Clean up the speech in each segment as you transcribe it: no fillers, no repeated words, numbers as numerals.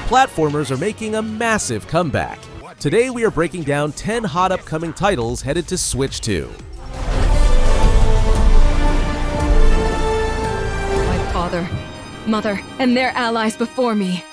Platformers are making a massive comeback. Today we are breaking down 10 hot upcoming titles headed to Switch 2. My father, mother, and their allies before me.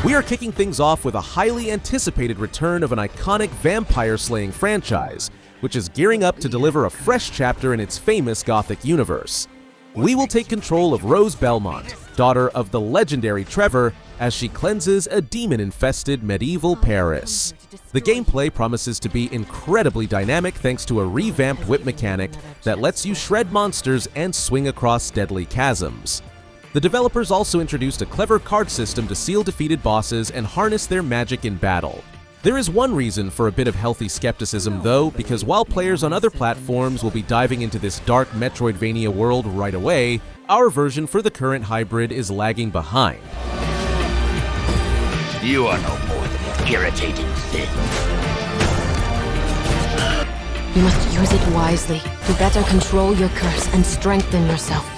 We are kicking things off with a highly anticipated return of an iconic vampire-slaying franchise, which is gearing up to deliver a fresh chapter in its famous Gothic universe. We will take control of Rose Belmont, daughter of the legendary Trevor, as she cleanses a demon-infested medieval Paris. The gameplay promises to be incredibly dynamic thanks to a revamped whip mechanic that lets you shred monsters and swing across deadly chasms. The developers also introduced a clever card system to seal defeated bosses and harness their magic in battle. There is one reason for a bit of healthy skepticism though, because while players on other platforms will be diving into this dark Metroidvania world right away, our version for the current hybrid is lagging behind. You are no more than an irritating thing. You must use it wisely to better control your curse and strengthen yourself.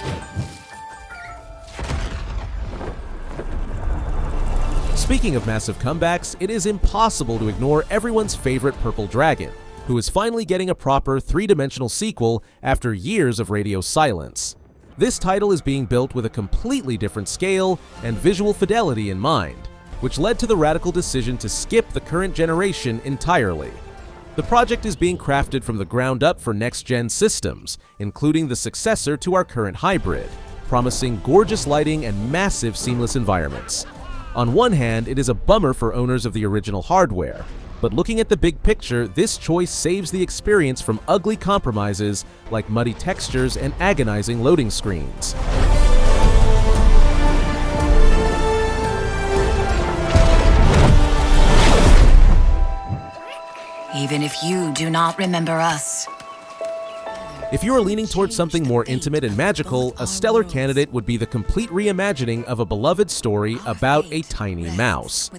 Speaking of massive comebacks, it is impossible to ignore everyone's favorite Purple Dragon, who is finally getting a proper three-dimensional sequel after years of radio silence. This title is being built with a completely different scale and visual fidelity in mind, which led to the radical decision to skip the current generation entirely. The project is being crafted from the ground up for next-gen systems, including the successor to our current hybrid, promising gorgeous lighting and massive seamless environments. On one hand, it is a bummer for owners of the original hardware, but looking at the big picture, this choice saves the experience from ugly compromises like muddy textures and agonizing loading screens. Even if you do not remember us. If you are leaning towards something more intimate and magical, a stellar candidate would be the complete reimagining of a beloved story about a tiny mouse.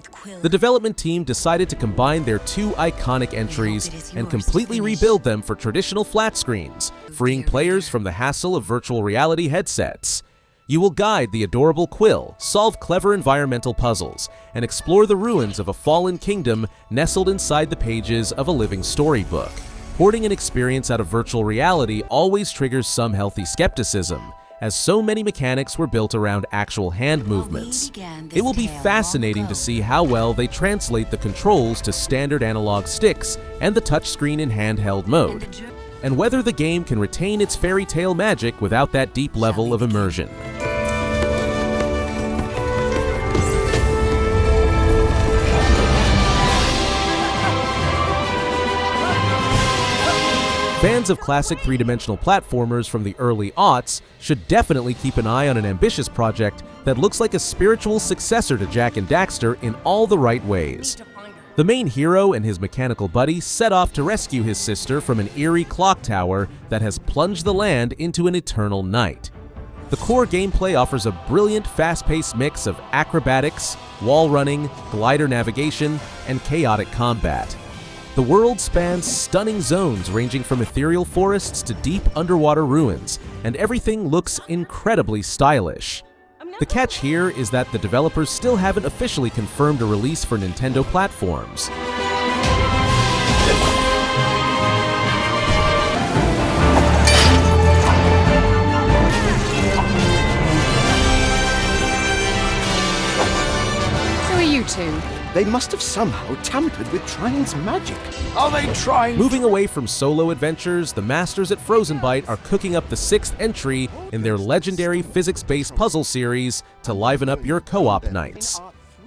The development team decided to combine their two iconic entries and completely rebuild them for traditional flat screens, freeing players from the hassle of virtual reality headsets. You will guide the adorable Quill, solve clever environmental puzzles, and explore the ruins of a fallen kingdom nestled inside the pages of a living storybook. Porting an experience out of virtual reality always triggers some healthy skepticism, as so many mechanics were built around actual hand movements. It will be fascinating to see how well they translate the controls to standard analog sticks and the touchscreen in handheld mode, and whether the game can retain its fairy tale magic without that deep level of immersion. Fans of classic three-dimensional platformers from the early aughts should definitely keep an eye on an ambitious project that looks like a spiritual successor to Jak and Daxter in all the right ways. The main hero and his mechanical buddy set off to rescue his sister from an eerie clock tower that has plunged the land into an eternal night. The core gameplay offers a brilliant, fast-paced mix of acrobatics, wall running, glider navigation, and chaotic combat. The world spans stunning zones ranging from ethereal forests to deep underwater ruins, and everything looks incredibly stylish. The catch here is that the developers still haven't officially confirmed a release for Nintendo platforms. Who are you two? They must have somehow tampered with Trine's magic. Are they trying? Moving away from solo adventures, the masters at Frozenbyte are cooking up the 6th entry in their legendary physics-based puzzle series to liven up your co-op nights.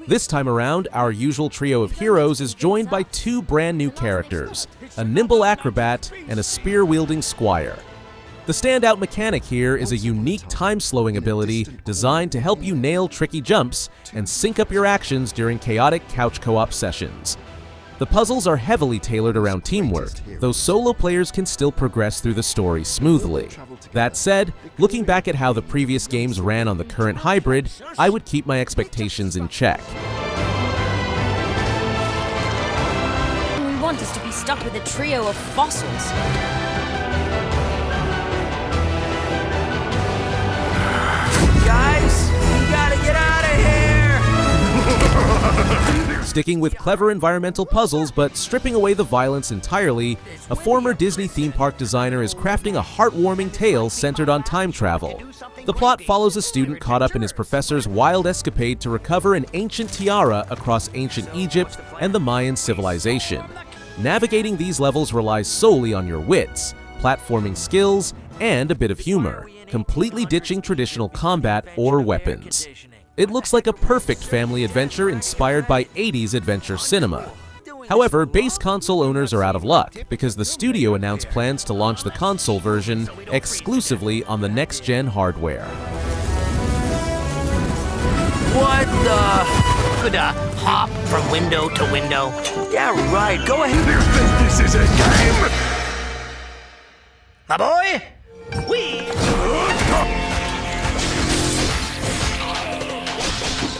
This time around, our usual trio of heroes is joined by two brand new characters, a nimble acrobat and a spear-wielding squire. The standout mechanic here is a unique time-slowing ability designed to help you nail tricky jumps and sync up your actions during chaotic couch co-op sessions. The puzzles are heavily tailored around teamwork, though solo players can still progress through the story smoothly. That said, looking back at how the previous games ran on the current hybrid, I would keep my expectations in check. We want us to be stuck with a trio of fossils. Guys, we gotta get out of here! Sticking with clever environmental puzzles but stripping away the violence entirely, a former Disney theme park designer is crafting a heartwarming tale centered on time travel. The plot follows a student caught up in his professor's wild escapade to recover an ancient tiara across ancient Egypt and the Mayan civilization. Navigating these levels relies solely on your wits, platforming skills, and a bit of humor, completely ditching traditional combat or weapons. It looks like a perfect family adventure inspired by 80s adventure cinema. However, base console owners are out of luck because the studio announced plans to launch the console version exclusively on the next-gen hardware. What the? Could hop from window to window? Yeah, right. Go ahead. You think this is a game? My boy?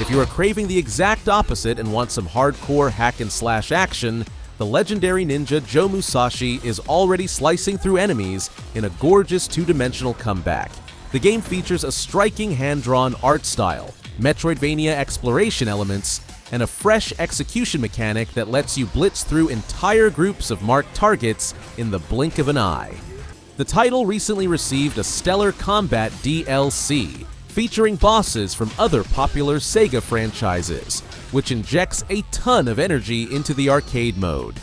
If you are craving the exact opposite and want some hardcore hack-and-slash action, the legendary ninja Joe Musashi is already slicing through enemies in a gorgeous two-dimensional comeback. The game features a striking hand-drawn art style, Metroidvania exploration elements, and a fresh execution mechanic that lets you blitz through entire groups of marked targets in the blink of an eye. The title recently received a stellar combat DLC, featuring bosses from other popular Sega franchises, which injects a ton of energy into the arcade mode.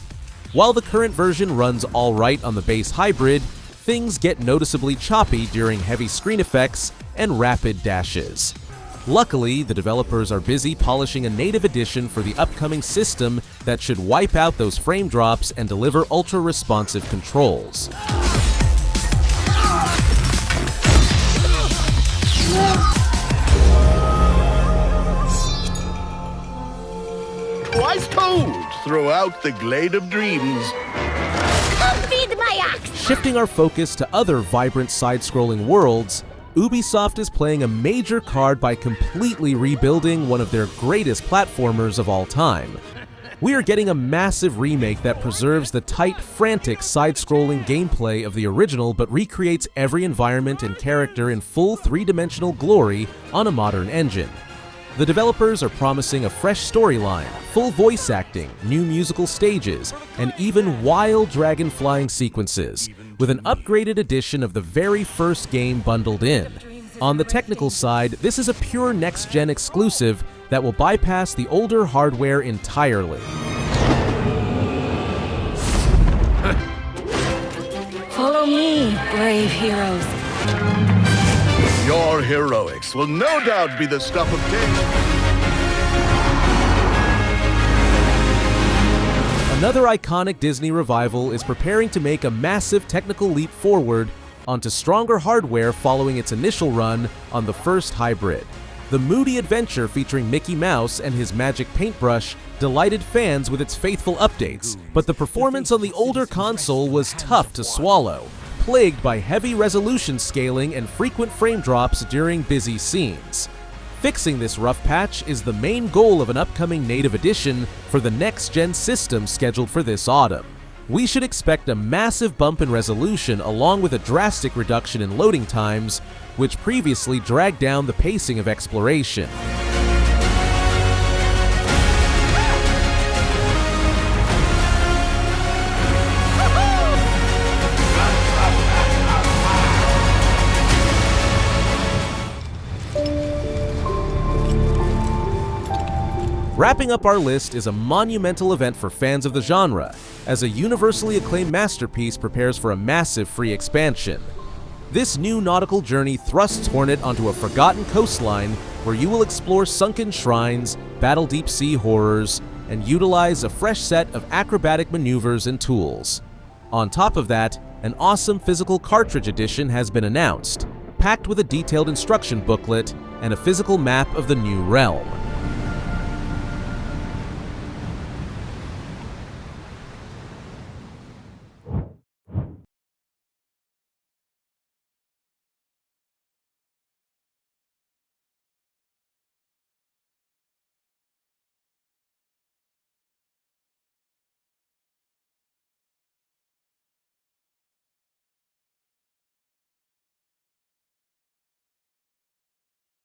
While the current version runs alright on the base hybrid, things get noticeably choppy during heavy screen effects and rapid dashes. Luckily, the developers are busy polishing a native edition for the upcoming system that should wipe out those frame drops and deliver ultra-responsive controls. Twice told throughout the glade of dreams. Come feed my axe! Shifting our focus to other vibrant side-scrolling worlds, Ubisoft is playing a major card by completely rebuilding one of their greatest platformers of all time. We are getting a massive remake that preserves the tight, frantic side-scrolling gameplay of the original but recreates every environment and character in full three-dimensional glory on a modern engine. The developers are promising a fresh storyline, full voice acting, new musical stages, and even wild dragon flying sequences, with an upgraded edition of the very first game bundled in. On the technical side, this is a pure next-gen exclusive that will bypass the older hardware entirely. Follow me, brave heroes. Your heroics will no doubt be the stuff of taste. Another iconic Disney revival is preparing to make a massive technical leap forward onto stronger hardware following its initial run on the first hybrid. The moody adventure featuring Mickey Mouse and his magic paintbrush delighted fans with its faithful updates, but the performance on the older console was tough to swallow, plagued by heavy resolution scaling and frequent frame drops during busy scenes. Fixing this rough patch is the main goal of an upcoming native edition for the next-gen system scheduled for this autumn. We should expect a massive bump in resolution along with a drastic reduction in loading times, which previously dragged down the pacing of exploration. Wrapping up our list is a monumental event for fans of the genre, as a universally acclaimed masterpiece prepares for a massive free expansion. This new nautical journey thrusts Hornet onto a forgotten coastline where you will explore sunken shrines, battle deep-sea horrors, and utilize a fresh set of acrobatic maneuvers and tools. On top of that, an awesome physical cartridge edition has been announced, packed with a detailed instruction booklet and a physical map of the new realm.